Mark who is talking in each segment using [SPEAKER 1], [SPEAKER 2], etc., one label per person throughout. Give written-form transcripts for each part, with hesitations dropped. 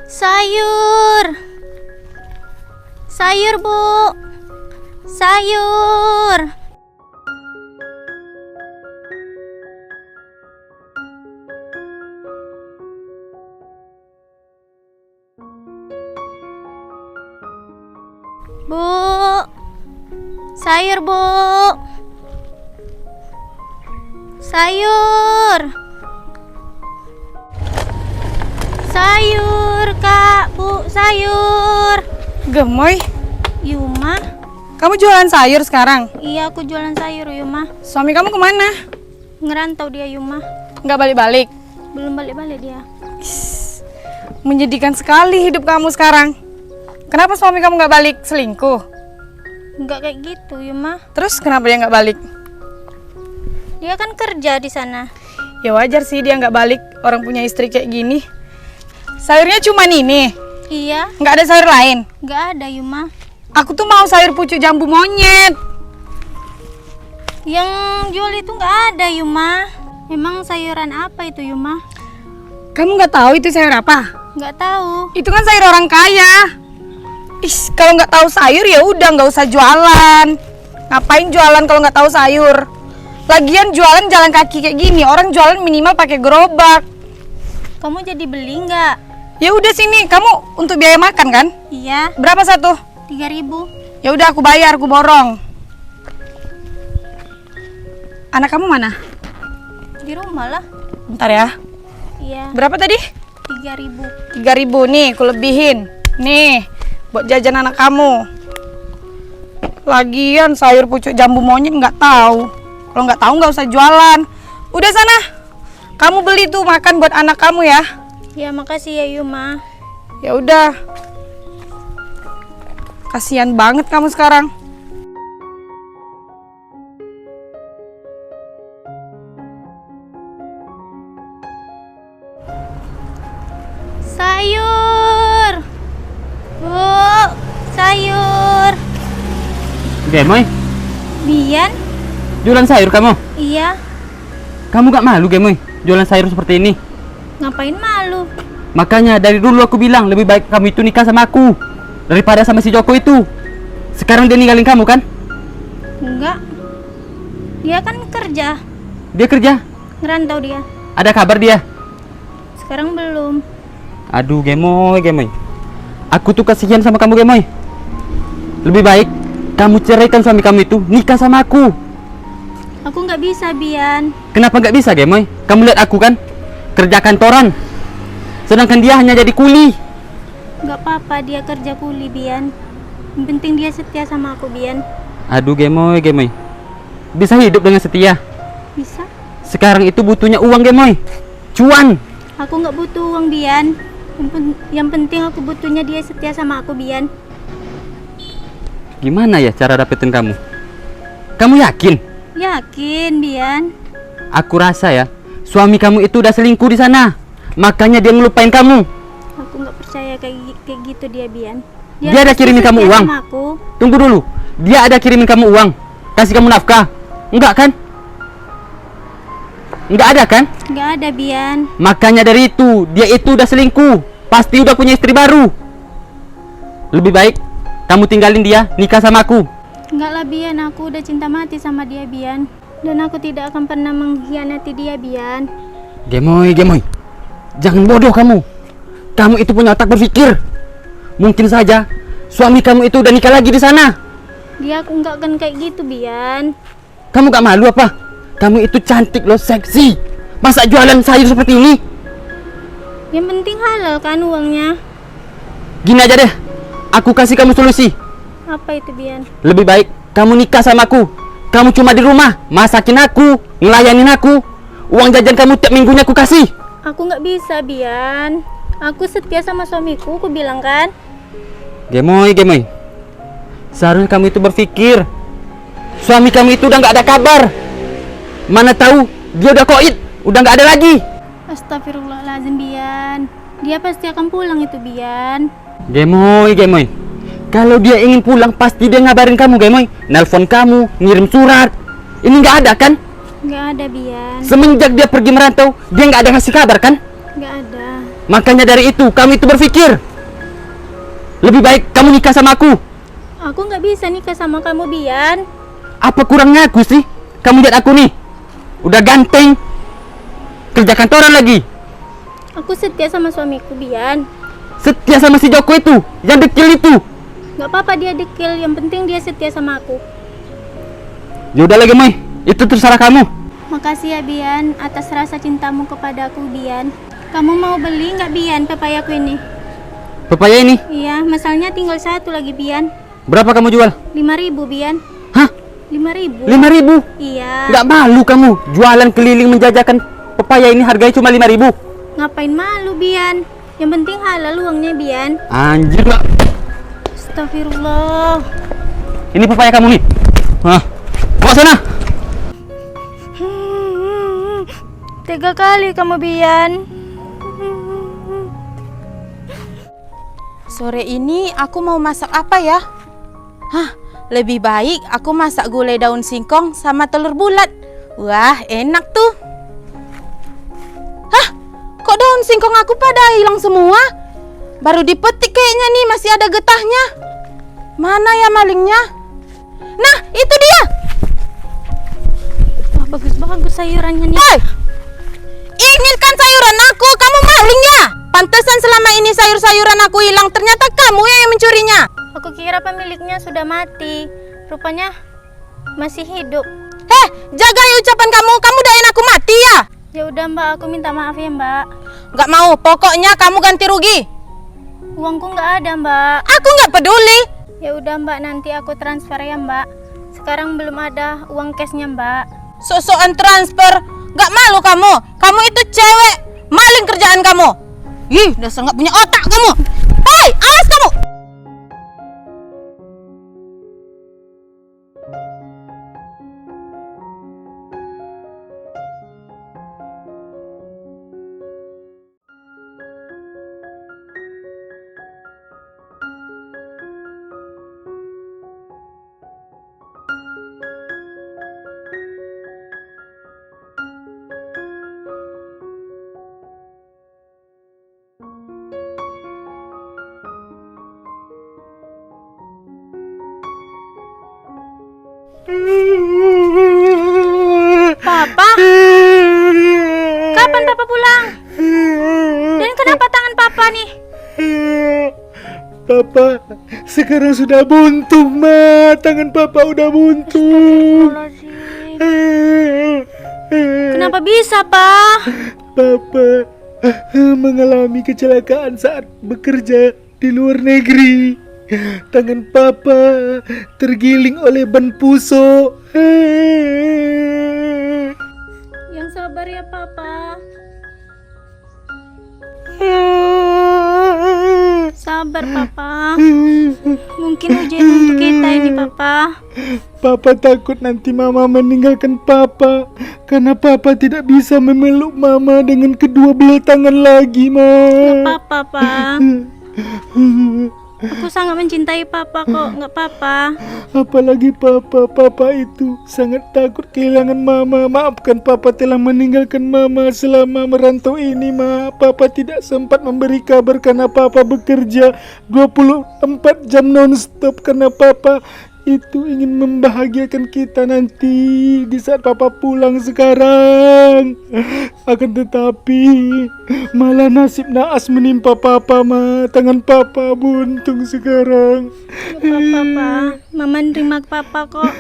[SPEAKER 1] Sayur. Sayur, Bu. Sayur. Bu. Sayur, Bu. Sayur. Sayur, Kak, Bu, sayur.
[SPEAKER 2] Gemoy,
[SPEAKER 1] Yuma.
[SPEAKER 2] kamu jualan sayur sekarang?
[SPEAKER 1] Iya, aku jualan sayur, Yuma.
[SPEAKER 2] Suami kamu kemana?
[SPEAKER 1] Ngerantau dia, Yuma.
[SPEAKER 2] Nggak balik-balik?
[SPEAKER 1] Belum balik-balik dia.
[SPEAKER 2] Menyedihkan sekali hidup kamu sekarang. Kenapa suami kamu nggak balik? Selingkuh?
[SPEAKER 1] Nggak kayak gitu, Yuma.
[SPEAKER 2] Terus kenapa dia nggak balik?
[SPEAKER 1] Dia kan kerja di sana.
[SPEAKER 2] Ya wajar sih dia nggak balik, orang punya istri kayak gini. Sayurnya cuma ini?
[SPEAKER 1] Iya,
[SPEAKER 2] Nggak ada sayur lain?
[SPEAKER 1] nggak ada, Yuma.
[SPEAKER 2] Aku tuh mau sayur pucuk jambu monyet.
[SPEAKER 1] Yang jual itu nggak ada, Yuma. Emang sayuran apa itu, Yuma?
[SPEAKER 2] Kamu nggak tahu itu sayur apa?
[SPEAKER 1] Nggak tahu.
[SPEAKER 2] Itu kan sayur orang kaya. Kalau nggak tahu sayur ya udah nggak usah jualan. Ngapain jualan kalau nggak tahu sayur? Lagian jualan jalan kaki kayak gini, orang jualan minimal pakai gerobak.
[SPEAKER 1] Kamu jadi beli nggak?
[SPEAKER 2] Ya udah sini, kamu untuk biaya makan kan?
[SPEAKER 1] Iya,
[SPEAKER 2] Berapa satu?
[SPEAKER 1] 3.000.
[SPEAKER 2] Ya udah aku bayar, aku borong. Anak kamu mana?
[SPEAKER 1] Di rumah lah.
[SPEAKER 2] Bentar ya.
[SPEAKER 1] Iya,
[SPEAKER 2] Berapa tadi?
[SPEAKER 1] 3.000.
[SPEAKER 2] 3.000 nih, aku lebihin. Nih, buat jajan anak kamu. Lagian sayur pucuk jambu monyet nggak tahu. Kalau nggak tahu nggak usah jualan. Udah sana, kamu beli tuh makan buat anak kamu ya.
[SPEAKER 1] Ya, makasih ya, Yuma.
[SPEAKER 2] Ya udah. Kasihan banget kamu sekarang.
[SPEAKER 1] Sayur. Bu, sayur.
[SPEAKER 3] Gemoy,
[SPEAKER 1] Bian?
[SPEAKER 3] jualan sayur kamu?
[SPEAKER 1] Iya.
[SPEAKER 3] Kamu gak malu Gemoy, jualan sayur seperti ini?
[SPEAKER 1] Ngapain malu?
[SPEAKER 3] Makanya dari dulu aku bilang lebih baik kamu itu nikah sama aku daripada sama si Joko itu. Sekarang dia ninggalin kamu kan?
[SPEAKER 1] Enggak. Dia kan kerja.
[SPEAKER 3] Dia kerja?
[SPEAKER 1] Ngerantau dia.
[SPEAKER 3] Ada kabar dia?
[SPEAKER 1] Sekarang belum.
[SPEAKER 3] Aduh Gemoy, Gemoy, aku tuh kasihan sama kamu Gemoy. Lebih baik kamu ceraikan suami kamu itu, nikah sama aku.
[SPEAKER 1] Aku nggak bisa, Bian.
[SPEAKER 3] Kenapa nggak bisa Gemoy? Kamu lihat aku kan kerja kantoran, sedangkan dia hanya jadi kuli.
[SPEAKER 1] Nggak apa-apa dia kerja kuli, Bian. Yang penting dia setia sama aku, Bian.
[SPEAKER 3] Aduh Gemoy, Gemoy, bisa hidup dengan setia?
[SPEAKER 1] Bisa?
[SPEAKER 3] Sekarang itu butuhnya uang Gemoy, cuan.
[SPEAKER 1] Aku nggak butuh uang, Bian. Yang penting aku butuhnya dia setia sama aku, Bian.
[SPEAKER 3] Gimana ya cara dapetin kamu? Kamu yakin?
[SPEAKER 1] Yakin, Bian?
[SPEAKER 3] Aku rasa ya, suami kamu itu udah selingkuh di sana. Makanya dia ngelupain kamu.
[SPEAKER 1] Aku nggak percaya kayak gitu dia, Bian.
[SPEAKER 3] Dia ada
[SPEAKER 1] pasti
[SPEAKER 3] kirimin kamu
[SPEAKER 1] setia
[SPEAKER 3] uang?
[SPEAKER 1] sama aku.
[SPEAKER 3] Tunggu dulu, dia ada kirimin kamu uang? Kasih kamu nafkah? Enggak kan? Enggak ada kan?
[SPEAKER 1] Nggak ada, Bian.
[SPEAKER 3] Makanya dari itu, dia itu udah selingkuh. Pasti udah punya istri baru. Lebih baik kamu tinggalin dia, nikah sama aku.
[SPEAKER 1] Nggak lah, Bian. Aku udah cinta mati sama dia, Bian. Dan aku tidak akan pernah mengkhianati dia, Bian.
[SPEAKER 3] Gemoy, Gemoy, jangan bodoh kamu. Kamu itu punya otak berpikir. Mungkin saja suami kamu itu udah nikah lagi di sana.
[SPEAKER 1] Dia nggak akan kayak gitu, Bian.
[SPEAKER 3] Kamu gak malu apa? Kamu itu cantik loh, seksi. Masa jualan sayur seperti ini?
[SPEAKER 1] Yang penting halal kan uangnya.
[SPEAKER 3] Gini aja deh, aku kasih kamu solusi.
[SPEAKER 1] Apa itu, Bian?
[SPEAKER 3] Lebih baik kamu nikah sama aku. Kamu cuma di rumah, masakin aku, ngelayanin aku. Uang jajan kamu tiap minggunya aku kasih.
[SPEAKER 1] Aku nggak bisa, Bian. Aku setia sama suamiku, aku bilang kan.
[SPEAKER 3] Gemoy, Gemoy, seharusnya kamu itu berpikir. Suami kamu itu udah gak ada kabar. Mana tahu dia udah koit, udah gak ada lagi.
[SPEAKER 1] Astagfirullahaladzim, Bian. Dia pasti akan pulang itu, Bian.
[SPEAKER 3] Gemoy, Gemoy, kalau dia ingin pulang pasti dia ngabarin kamu Gemoy. Nelpon kamu, ngirim surat. Ini gak ada kan?
[SPEAKER 1] Nggak ada, Bian.
[SPEAKER 3] Semenjak dia pergi merantau, dia gak ada ngasih kabar kan?
[SPEAKER 1] Nggak ada.
[SPEAKER 3] Makanya dari itu kami itu berpikir lebih baik kamu nikah sama aku.
[SPEAKER 1] Aku nggak bisa nikah sama kamu, Bian.
[SPEAKER 3] Apa kurangnya aku sih? Kamu lihat aku nih, udah ganteng, kerja kantoran lagi.
[SPEAKER 1] Aku setia sama suamiku, Bian.
[SPEAKER 3] Setia sama si Joko itu, yang dekil itu.
[SPEAKER 1] Nggak apa-apa dia dekil, yang penting dia setia sama aku.
[SPEAKER 3] Ya udah lagi, Gemoy, itu terserah kamu.
[SPEAKER 1] Makasih ya, Bian, atas rasa cintamu kepadaku, Bian. Kamu mau beli nggak, Bian, pepayaku ini?
[SPEAKER 3] Pepaya ini,
[SPEAKER 1] Iya, masalahnya tinggal satu lagi, Bian.
[SPEAKER 3] berapa kamu jual?
[SPEAKER 1] 5.000, Bian.
[SPEAKER 3] Hah?
[SPEAKER 1] 5.000?
[SPEAKER 3] 5.000?
[SPEAKER 1] Iya.
[SPEAKER 3] Nggak malu kamu jualan keliling menjajakan pepaya ini harganya cuma 5.000?
[SPEAKER 1] Ngapain malu, Bian? Yang penting halal uangnya, Bian.
[SPEAKER 3] Anjir nggak?
[SPEAKER 1] Astagfirullah.
[SPEAKER 3] Ini pepaya kamu nih. Hah? Bawa sana.
[SPEAKER 1] Tega kali kamu, Bian.
[SPEAKER 2] Sore ini aku mau masak apa ya? Hah, lebih baik aku masak gulai daun singkong sama telur bulat. Wah, enak tuh. Hah, kok daun singkong aku pada hilang semua? Baru dipetik kayaknya nih, masih ada getahnya. Mana ya malingnya? Nah, itu dia.
[SPEAKER 1] Wah, bagus-bagus sayurannya nih.
[SPEAKER 2] Hei, ini kan sayuran aku, kamu maling ya? Pantesan selama ini sayur-sayuran aku hilang, ternyata kamu yang mencurinya.
[SPEAKER 1] Aku kira pemiliknya sudah mati. Rupanya masih hidup.
[SPEAKER 2] Heh, jaga ya ucapan kamu dayain aku mati ya?
[SPEAKER 1] Ya udah, Mbak, aku minta maaf ya, Mbak.
[SPEAKER 2] Gak mau, pokoknya kamu ganti rugi.
[SPEAKER 1] Uangku nggak ada, Mbak.
[SPEAKER 2] Aku gak peduli.
[SPEAKER 1] Ya udah, Mbak, nanti aku transfer ya, Mbak. Sekarang belum ada uang cashnya, Mbak.
[SPEAKER 2] Sok-sokan transfer, gak malu kamu. Kamu itu cewek, maling kerjaan kamu. Ih, dasar gak punya otak kamu. Hei, awas kamu.
[SPEAKER 1] Papa? Kapan Papa pulang? Dan kenapa tangan Papa nih?
[SPEAKER 4] Papa sekarang sudah buntung, Ma. Tangan Papa udah buntung.
[SPEAKER 1] Kenapa bisa, Pak?
[SPEAKER 4] Papa mengalami kecelakaan saat bekerja di luar negeri. Tangan Papa tergiling oleh ban puso.
[SPEAKER 1] Yang sabar ya, Papa. Sabar, Papa. Mungkin ujian untuk kita ini, Papa.
[SPEAKER 4] Papa takut nanti Mama meninggalkan Papa karena Papa tidak bisa memeluk Mama dengan kedua belah tangan lagi, Ma.
[SPEAKER 1] Nggak apa-apa, Pak. Aku sangat mencintai Papa kok, nggak apa-apa.
[SPEAKER 4] Apalagi Papa itu sangat takut kehilangan Mama. Maafkan Papa telah meninggalkan Mama selama merantau ini, Ma. Papa tidak sempat memberi kabar karena Papa bekerja 24 jam non-stop karena Papa itu ingin membahagiakan kita nanti di saat Papa pulang sekarang. Akan tetapi malah nasib naas menimpa Papa, Ma. Tangan Papa buntung sekarang.
[SPEAKER 1] Nggak apa-apa, Pak. Mama nerima Papa kok.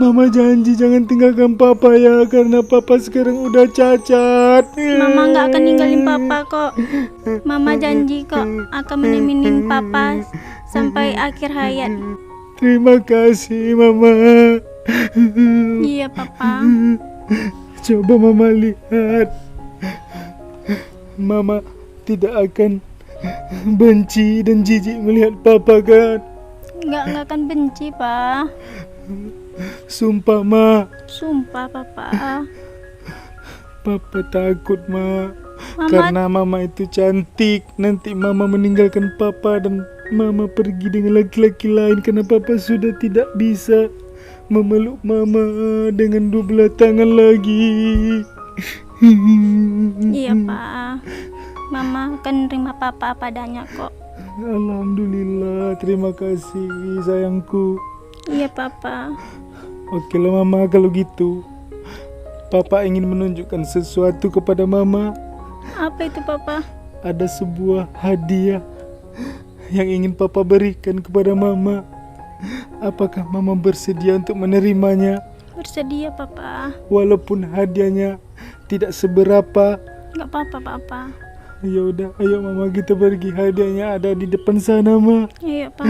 [SPEAKER 4] Mama janji jangan tinggalkan Papa ya, karena Papa sekarang udah cacat.
[SPEAKER 1] Mama nggak akan ninggalin Papa kok. Mama janji kok akan menemani Papa sampai akhir hayat.
[SPEAKER 4] Terima kasih, Mama.
[SPEAKER 1] Iya, Papa.
[SPEAKER 4] Coba Mama lihat. Mama tidak akan benci dan jijik melihat Papa kan?
[SPEAKER 1] Nggak akan benci, Pak.
[SPEAKER 4] Sumpah, Ma.
[SPEAKER 1] Sumpah, Papa.
[SPEAKER 4] Papa takut, Ma.
[SPEAKER 1] Mama-
[SPEAKER 4] Karena Mama itu cantik. Nanti Mama meninggalkan Papa dan Mama pergi dengan laki-laki lain karena Papa sudah tidak bisa memeluk Mama dengan dua belah tangan lagi.
[SPEAKER 1] Iya, Pak. Mama akan nerima papa apa adanya kok.
[SPEAKER 4] Alhamdulillah, terima kasih sayangku.
[SPEAKER 1] Iya papa.
[SPEAKER 4] Oke lah mama, kalau gitu papa ingin menunjukkan sesuatu kepada mama.
[SPEAKER 1] Apa itu papa?
[SPEAKER 4] Ada sebuah hadiah yang ingin papa berikan kepada mama. Apakah mama bersedia untuk menerimanya?
[SPEAKER 1] Bersedia papa.
[SPEAKER 4] Walaupun hadiahnya tidak seberapa.
[SPEAKER 1] Nggak apa-apa papa.
[SPEAKER 4] Ya udah, ayo mama kita pergi. Hadiahnya ada di depan sana, Ma.
[SPEAKER 1] Iya pak.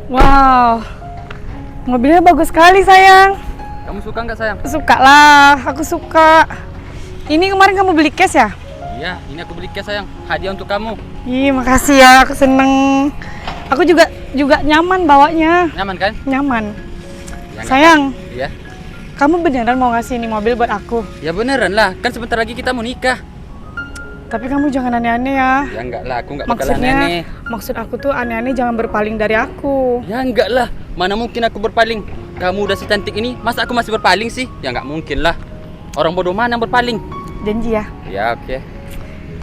[SPEAKER 2] Wow, mobilnya bagus sekali sayang.
[SPEAKER 3] Kamu suka nggak sayang?
[SPEAKER 2] Suka lah, aku suka. Ini kemarin kamu beli case ya?
[SPEAKER 3] Iya, ini aku beli case sayang. Hadiah untuk kamu.
[SPEAKER 2] Ih, makasih ya, aku seneng. Aku juga nyaman bawanya.
[SPEAKER 3] Nyaman kan?
[SPEAKER 2] Nyaman.
[SPEAKER 3] Ya,
[SPEAKER 2] Sayang,
[SPEAKER 3] Iya.
[SPEAKER 2] kamu beneran mau ngasih ini mobil buat aku?
[SPEAKER 3] Ya beneran lah, kan sebentar lagi kita mau nikah.
[SPEAKER 2] Tapi kamu jangan aneh-aneh ya.
[SPEAKER 3] Ya enggak lah, aku enggak bakalan
[SPEAKER 2] Maksudnya,
[SPEAKER 3] aneh.
[SPEAKER 2] maksud aku tuh aneh-aneh jangan berpaling dari aku.
[SPEAKER 3] Ya enggak lah, mana mungkin aku berpaling. Kamu udah secantik ini, masa aku masih berpaling sih? Ya enggak mungkin lah. Orang bodoh mana yang berpaling?
[SPEAKER 2] Janji ya.
[SPEAKER 3] Ya oke.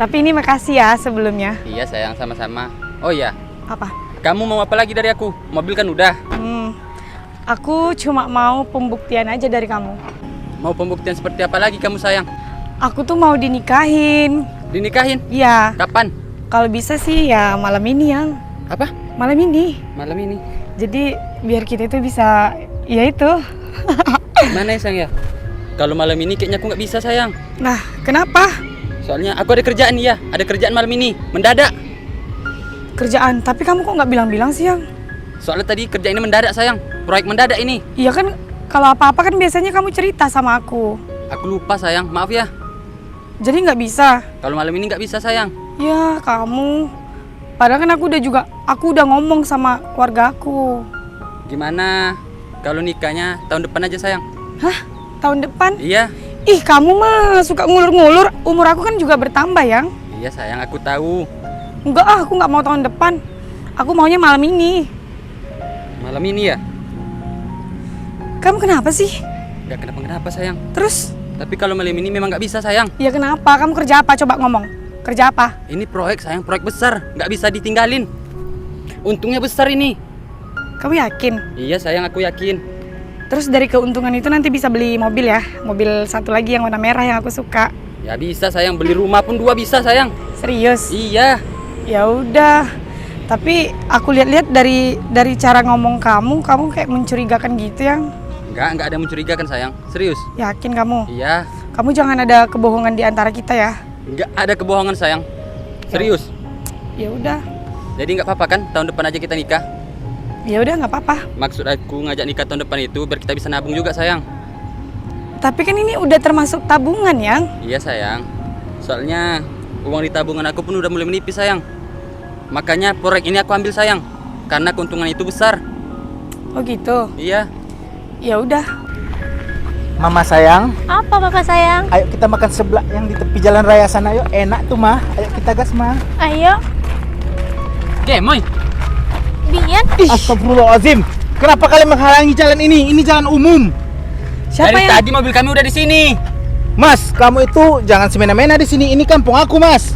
[SPEAKER 2] Tapi ini makasih ya sebelumnya.
[SPEAKER 3] Iya sayang, sama-sama. Oh iya,
[SPEAKER 2] Apa?
[SPEAKER 3] kamu mau apa lagi dari aku? Mobil kan udah.
[SPEAKER 2] Aku cuma mau pembuktian aja dari kamu.
[SPEAKER 3] Mau pembuktian seperti apa lagi kamu sayang?
[SPEAKER 2] Aku tuh mau dinikahin.
[SPEAKER 3] Dinikahin?
[SPEAKER 2] Iya.
[SPEAKER 3] Kapan?
[SPEAKER 2] Kalau bisa sih ya malam ini yang.
[SPEAKER 3] Apa?
[SPEAKER 2] Malam ini.
[SPEAKER 3] Malam ini.
[SPEAKER 2] Jadi biar kita itu bisa, ya itu.
[SPEAKER 3] Mana ya sayang ya? Kalau malam ini kayaknya aku nggak bisa sayang.
[SPEAKER 2] Nah, kenapa?
[SPEAKER 3] Soalnya aku ada kerjaan ya, ada kerjaan malam ini, mendadak.
[SPEAKER 2] Kerjaan, tapi kamu kok nggak bilang-bilang sih yang?
[SPEAKER 3] Soalnya tadi kerja ini mendadak sayang, proyek mendadak ini.
[SPEAKER 2] Iya kan, kalau apa-apa kan biasanya kamu cerita sama aku.
[SPEAKER 3] Aku lupa sayang, maaf ya.
[SPEAKER 2] Jadi nggak bisa.
[SPEAKER 3] Kalau malam ini nggak bisa sayang.
[SPEAKER 2] Ya kamu. Padahal kan aku udah ngomong sama keluarga aku.
[SPEAKER 3] Gimana? Kalau nikahnya tahun depan aja sayang.
[SPEAKER 2] Hah? Tahun depan?
[SPEAKER 3] Iya.
[SPEAKER 2] Ih, kamu mah suka ngulur-ngulur. Umur aku kan juga bertambah, yang.
[SPEAKER 3] Iya sayang, aku tahu.
[SPEAKER 2] Enggak ah, aku nggak mau tahun depan. Aku maunya malam ini.
[SPEAKER 3] Malam ini ya?
[SPEAKER 2] Kamu kenapa sih?
[SPEAKER 3] Gak kenapa-kenapa sayang.
[SPEAKER 2] Terus?
[SPEAKER 3] Tapi kalau malam ini memang nggak bisa sayang.
[SPEAKER 2] Ya kenapa? Kamu kerja apa? Coba ngomong. Kerja apa?
[SPEAKER 3] Ini proyek sayang, proyek besar, nggak bisa ditinggalin. Untungnya besar ini.
[SPEAKER 2] Kamu yakin?
[SPEAKER 3] Iya sayang, aku yakin.
[SPEAKER 2] Terus dari keuntungan itu nanti bisa beli mobil ya? Mobil satu lagi yang warna merah yang aku suka.
[SPEAKER 3] Ya bisa sayang, beli rumah pun 2 bisa sayang.
[SPEAKER 2] Serius?
[SPEAKER 3] Iya.
[SPEAKER 2] Ya udah. Tapi aku lihat-lihat dari cara ngomong kamu kayak mencurigakan gitu yang.
[SPEAKER 3] Nggak ada mencurigakan sayang. Serius.
[SPEAKER 2] Yakin kamu?
[SPEAKER 3] Iya.
[SPEAKER 2] Kamu jangan ada kebohongan di antara kita ya.
[SPEAKER 3] Nggak ada kebohongan sayang. Serius.
[SPEAKER 2] Ya udah.
[SPEAKER 3] Jadi nggak apa-apa kan tahun depan aja kita nikah.
[SPEAKER 2] Ya udah nggak apa-apa.
[SPEAKER 3] Maksud aku ngajak nikah tahun depan itu biar kita bisa nabung juga sayang.
[SPEAKER 2] Tapi kan ini udah termasuk tabungan yang.
[SPEAKER 3] Iya sayang. Soalnya uang di tabungan aku pun udah mulai menipis sayang. Makanya proyek ini aku ambil sayang. Karena keuntungan itu besar.
[SPEAKER 2] Oh gitu.
[SPEAKER 3] Iya.
[SPEAKER 2] Ya udah.
[SPEAKER 4] Mama sayang,
[SPEAKER 1] Apa papa sayang?
[SPEAKER 4] ayo kita makan seblak yang di tepi jalan raya sana. Yuk, enak tuh mah. Ayo kita gas mah.
[SPEAKER 1] Ayo.
[SPEAKER 3] Gemoy.
[SPEAKER 1] Bian.
[SPEAKER 4] Astagfirullahaladzim. Kenapa kalian menghalangi jalan ini? Ini jalan umum.
[SPEAKER 2] Siapa
[SPEAKER 3] Dari
[SPEAKER 2] yang?
[SPEAKER 3] tadi mobil kami udah di sini.
[SPEAKER 4] Mas, kamu itu jangan semena-mena di sini. Ini kampung aku, Mas.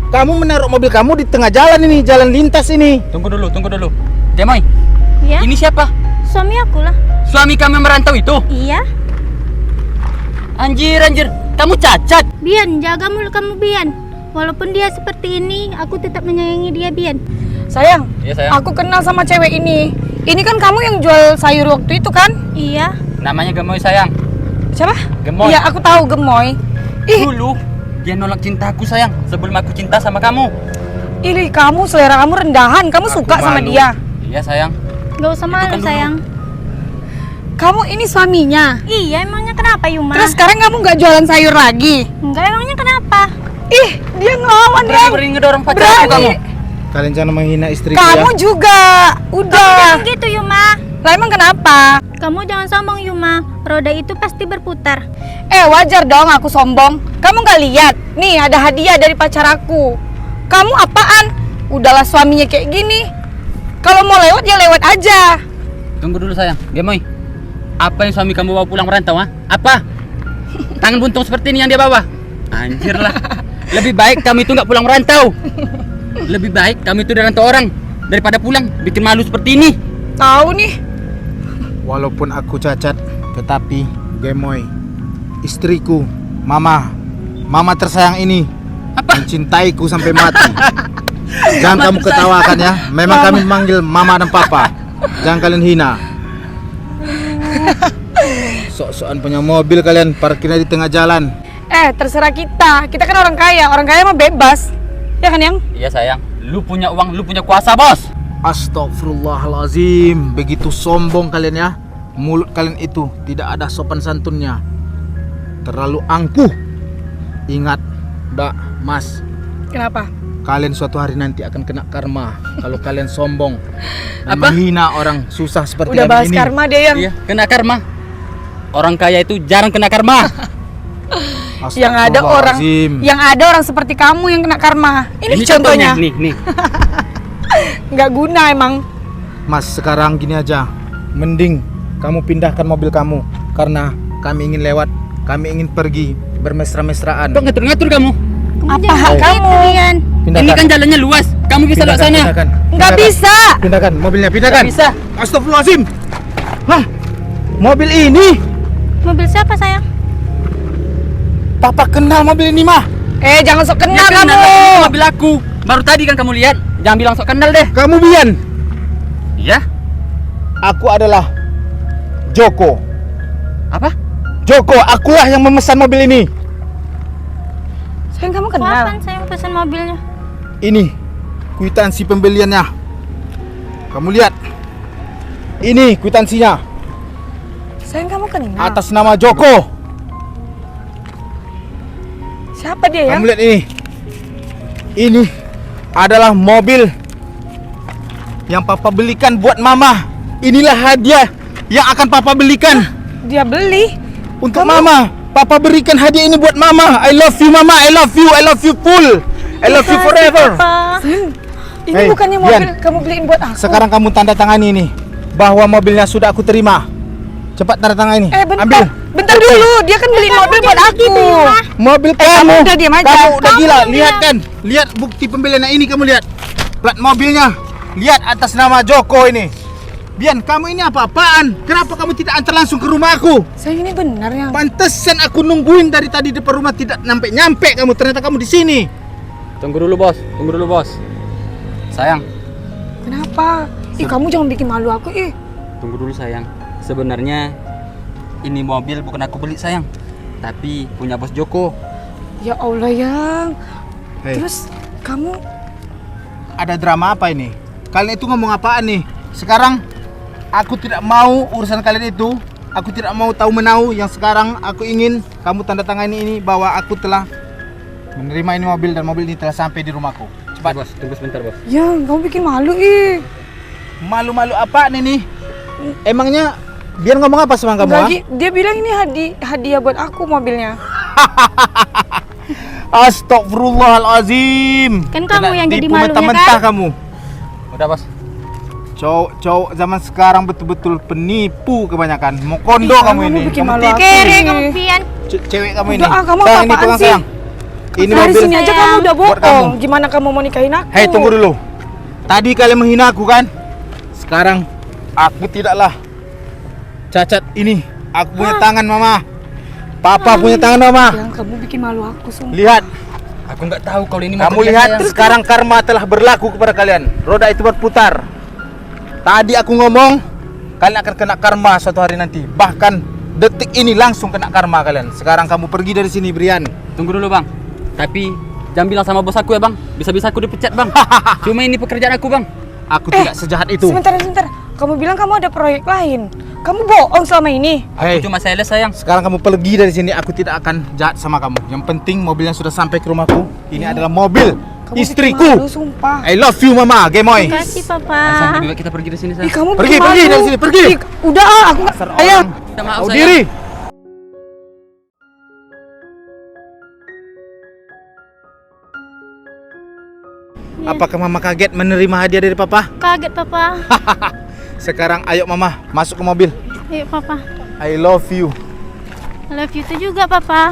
[SPEAKER 4] Kamu menaruh mobil kamu di tengah jalan ini, jalan lintas ini.
[SPEAKER 3] Tunggu dulu. Gemoy.
[SPEAKER 1] Ya.
[SPEAKER 3] Ini siapa?
[SPEAKER 1] Suami aku lah.
[SPEAKER 3] Suami kami merantau itu.
[SPEAKER 1] Iya.
[SPEAKER 3] Anjir. Kamu cacat.
[SPEAKER 1] Bian, jaga mulut kamu Bian. Walaupun dia seperti ini, aku tetap menyayangi dia Bian.
[SPEAKER 2] Sayang.
[SPEAKER 3] Iya sayang.
[SPEAKER 2] Aku kenal sama cewek ini. Ini kan kamu yang jual sayur waktu itu kan?
[SPEAKER 1] Iya.
[SPEAKER 3] Namanya Gemoy sayang.
[SPEAKER 2] Siapa?
[SPEAKER 3] Gemoy.
[SPEAKER 2] Iya, aku tahu Gemoy. Ih,
[SPEAKER 3] Dulu dia nolak cintaku sayang sebelum aku cinta sama kamu.
[SPEAKER 2] ini kamu selera kamu rendahan. Kamu
[SPEAKER 4] Aku
[SPEAKER 2] suka sama
[SPEAKER 4] malu.
[SPEAKER 2] dia.
[SPEAKER 3] Iya sayang.
[SPEAKER 1] Gak usah malu
[SPEAKER 3] kan dulu.
[SPEAKER 1] sayang.
[SPEAKER 2] Kamu ini suaminya.
[SPEAKER 1] Iya, emangnya kenapa Yuma?
[SPEAKER 2] Terus sekarang kamu nggak jualan sayur lagi?
[SPEAKER 1] Enggak, emangnya kenapa?
[SPEAKER 2] Ih, dia ngelawan ya.
[SPEAKER 3] Berani ngedorong pacarku kamu.
[SPEAKER 2] Berani.
[SPEAKER 4] Kalian jangan menghina istri
[SPEAKER 2] Kamu juga. Udah.
[SPEAKER 1] Jangan gitu Yuma.
[SPEAKER 2] Lah emang kenapa?
[SPEAKER 1] Kamu jangan sombong Yuma, roda itu pasti berputar.
[SPEAKER 2] Wajar dong aku sombong. Kamu gak lihat? Nih ada hadiah dari pacar aku. Kamu apaan? Udahlah suaminya kayak gini. Kalau mau lewat ya lewat aja.
[SPEAKER 3] Tunggu dulu sayang, Gemoy. Apa yang suami kamu bawa pulang merantau, ha? Apa? Tangan buntung seperti ini yang dia bawa? Anjir lah. Lebih baik kami itu nggak pulang merantau. Lebih baik kami itu dirantau orang daripada pulang bikin malu seperti ini.
[SPEAKER 2] Tahu nih.
[SPEAKER 4] Walaupun aku cacat, tetapi Gemoy, istriku, mama tersayang ini mencintaiku sampai mati. Jangan kamu ketawakan ya. Memang kami manggil mama dan papa. Jangan kalian hina. Sok-sokan punya mobil kalian parkirnya di tengah jalan.
[SPEAKER 2] Terserah kita. Kita kan orang kaya mah bebas. Ya kan, Yang?
[SPEAKER 3] Iya sayang, lu punya uang, lu punya kuasa, bos.
[SPEAKER 4] Astagfirullahalazim. Begitu sombong kalian ya. Mulut kalian itu tidak ada sopan santunnya. Terlalu angkuh. Ingat, Mbak, Mas,
[SPEAKER 2] Kenapa?
[SPEAKER 4] kalian suatu hari nanti akan kena karma kalau kalian sombong dan
[SPEAKER 3] Apa?
[SPEAKER 4] menghina orang susah seperti
[SPEAKER 2] Udah
[SPEAKER 4] kami
[SPEAKER 2] bahas
[SPEAKER 4] ini.
[SPEAKER 2] karma dia, Yang.
[SPEAKER 3] Iya, kena karma. Orang kaya itu jarang kena karma.
[SPEAKER 2] Yang ada orang
[SPEAKER 4] Astagfirullahalazim.
[SPEAKER 2] seperti kamu yang kena karma. Ini contohnya.
[SPEAKER 3] Nih.
[SPEAKER 2] Nggak guna emang.
[SPEAKER 4] Mas, sekarang gini aja. Mending kamu pindahkan mobil kamu karena kami ingin lewat, kami ingin pergi bermesra-mesraan.
[SPEAKER 3] Kok ngatur-ngatur kamu?
[SPEAKER 2] Apa
[SPEAKER 1] Jangan
[SPEAKER 2] hak
[SPEAKER 1] kayak
[SPEAKER 2] kamu?
[SPEAKER 1] kalian.
[SPEAKER 3] Ini kan jalannya luas. Kamu bisa lewat sana.
[SPEAKER 2] Nggak bisa.
[SPEAKER 4] Pindahkan mobilnya, pindahkan.
[SPEAKER 2] Nggak bisa.
[SPEAKER 4] Astagfirullahalazim. Hah? Mobil ini?
[SPEAKER 1] Mobil siapa sayang?
[SPEAKER 4] Papa kenal mobil ini mah.
[SPEAKER 2] Jangan sok kenal
[SPEAKER 3] Ya,
[SPEAKER 2] kamu.
[SPEAKER 3] kenal mobil aku. Baru tadi kan kamu lihat. Jangan bilang sok kenal deh.
[SPEAKER 4] Kamu Bian.
[SPEAKER 3] Iya?
[SPEAKER 4] Aku adalah Joko.
[SPEAKER 3] Apa?
[SPEAKER 4] Joko, akulah yang memesan mobil ini.
[SPEAKER 2] Sayang, kamu kenal.
[SPEAKER 1] Kapan sayang pesan mobilnya?
[SPEAKER 4] Ini kwitansi pembeliannya. Kamu lihat. Ini kwitansinya
[SPEAKER 2] Sayang, kamu kenal.
[SPEAKER 4] atas nama Joko.
[SPEAKER 2] Siapa dia, Yang?
[SPEAKER 4] Kamu lihat ini. Ini adalah mobil yang papa belikan buat mama. Inilah hadiah yang akan papa belikan
[SPEAKER 2] Dia beli.
[SPEAKER 4] untuk mama. Papa berikan hadiah ini buat mama. I love you mama. I love you. I love you full. I love you forever.
[SPEAKER 1] Papa.
[SPEAKER 2] Ini
[SPEAKER 4] Hey,
[SPEAKER 2] bukannya
[SPEAKER 4] Bian.
[SPEAKER 2] mobil kamu beliin buat aku.
[SPEAKER 4] Sekarang kamu tanda tangani ini bahwa mobilnya sudah aku terima. Cepat tanda tangan ini.
[SPEAKER 2] Bentar.
[SPEAKER 4] Ambil.
[SPEAKER 2] Bentar dulu. Dia kan beli mobil buat aku.
[SPEAKER 4] Mobil
[SPEAKER 2] kamu
[SPEAKER 4] kamu.
[SPEAKER 2] udah diam aja.
[SPEAKER 4] Kamu udah
[SPEAKER 1] Kamu
[SPEAKER 4] gila.
[SPEAKER 1] yang
[SPEAKER 4] Lihat kan. Lihat bukti pembeliannya ini, kamu lihat. Plat mobilnya. Lihat atas nama Joko ini. Bian, kamu ini apa-apaan? Kenapa kamu tidak antar langsung ke rumahku?
[SPEAKER 2] Sayang, ini benar, Yang.
[SPEAKER 4] Pantesan aku nungguin dari tadi depan rumah tidak nyampe kamu. Ternyata kamu di sini.
[SPEAKER 3] Tunggu dulu, bos. Sayang,
[SPEAKER 2] Kenapa? Kamu jangan bikin malu aku,
[SPEAKER 3] tunggu dulu sayang. Sebenarnya ini mobil bukan aku beli sayang, tapi punya bos Joko.
[SPEAKER 2] Ya Allah, Yang.
[SPEAKER 4] Hei,
[SPEAKER 2] Terus kamu
[SPEAKER 4] ada drama apa ini? Kalian itu ngomong apaan nih? Sekarang aku tidak mau urusan kalian itu. Aku tidak mau tahu menau. Yang sekarang aku ingin kamu tanda tangani ini bahwa aku telah menerima ini mobil dan mobil ini telah sampai di rumahku. Cepat,
[SPEAKER 3] Bos, tunggu sebentar bos.
[SPEAKER 2] Yang, kamu bikin malu,
[SPEAKER 4] Malu-malu apaan ini? Emangnya biar ngomong apa sama kamu?
[SPEAKER 2] Enggak,
[SPEAKER 4] Ha?
[SPEAKER 2] dia bilang ini hadiah buat aku mobilnya.
[SPEAKER 4] Astagfirullahalazim.
[SPEAKER 1] Kan kamu
[SPEAKER 4] Kena
[SPEAKER 1] yang jadi
[SPEAKER 4] tipu
[SPEAKER 1] malunya,
[SPEAKER 4] mentah-mentah
[SPEAKER 1] kan?
[SPEAKER 4] kamu.
[SPEAKER 3] Udah bos.
[SPEAKER 4] Cowok zaman sekarang betul-betul penipu kebanyakan. Mau kondo
[SPEAKER 2] Ih,
[SPEAKER 4] kamu
[SPEAKER 2] kamu
[SPEAKER 4] ini.
[SPEAKER 2] bikin
[SPEAKER 4] Kamu
[SPEAKER 2] malu
[SPEAKER 4] tipu.
[SPEAKER 2] aku.
[SPEAKER 1] Kere kamu Pian.
[SPEAKER 4] Cewek kamu ini.
[SPEAKER 2] Udah, kamu
[SPEAKER 4] Sayang, ini
[SPEAKER 2] apa-apaan
[SPEAKER 4] pegang
[SPEAKER 2] sih?
[SPEAKER 4] sayang. Ini
[SPEAKER 2] Dari
[SPEAKER 4] mobil.
[SPEAKER 2] sini aja
[SPEAKER 1] Sayang.
[SPEAKER 2] kamu udah
[SPEAKER 4] Buat kamu.
[SPEAKER 2] bohong. Gimana kamu mau nikahin aku?
[SPEAKER 4] Hei, tunggu dulu. Tadi kalian menghina aku kan? Sekarang aku tidaklah cacat ini. Aku punya tangan, Mama. Papa punya tangan, Mama.
[SPEAKER 2] Yang kamu bikin malu aku, sumpah.
[SPEAKER 4] Lihat,
[SPEAKER 3] Aku nggak tahu kalau ini
[SPEAKER 4] kamu
[SPEAKER 3] mobilnya,
[SPEAKER 4] lihat
[SPEAKER 3] sayang.
[SPEAKER 4] sekarang karma telah berlaku kepada kalian. Roda itu berputar. Tadi aku ngomong, kalian akan kena karma suatu hari nanti. Bahkan detik ini langsung kena karma kalian. Sekarang kamu pergi dari sini, Brian.
[SPEAKER 3] Tunggu dulu bang. Tapi jangan bilang sama bos aku ya bang. Bisa-bisa aku dipecat bang. Cuma ini pekerjaan aku bang.
[SPEAKER 4] Aku tidak sejahat itu.
[SPEAKER 2] Sebentar. Kamu bilang kamu ada proyek lain. Kamu bohong selama ini.
[SPEAKER 4] Hei,
[SPEAKER 3] Aku cuma sales sayang.
[SPEAKER 4] sekarang kamu pergi dari sini. Aku tidak akan jahat sama kamu. Yang penting mobilnya sudah sampai ke rumahku. Ini adalah mobil
[SPEAKER 2] Kamu bikin
[SPEAKER 4] Istriku.
[SPEAKER 2] malu, sumpah.
[SPEAKER 4] I love you mama, Gemoy.
[SPEAKER 1] Terima kasih
[SPEAKER 3] San,
[SPEAKER 1] papa.
[SPEAKER 3] lebih baik kita pergi dari sini, San.
[SPEAKER 2] Ih, kamu
[SPEAKER 4] Pergi,
[SPEAKER 2] bikin
[SPEAKER 4] pergi
[SPEAKER 2] malu.
[SPEAKER 4] dari sini, pergi.
[SPEAKER 2] Ih, udah aku nggak sayang.
[SPEAKER 3] Minta maaf,
[SPEAKER 4] Tahu
[SPEAKER 3] sayang.
[SPEAKER 4] diri.
[SPEAKER 1] Ya.
[SPEAKER 4] Apakah mama kaget menerima hadiah dari papa?
[SPEAKER 1] Kaget papa.
[SPEAKER 4] Sekarang ayo mama, masuk ke mobil.
[SPEAKER 1] Ayo papa.
[SPEAKER 4] I love you.
[SPEAKER 1] I love you too juga papa.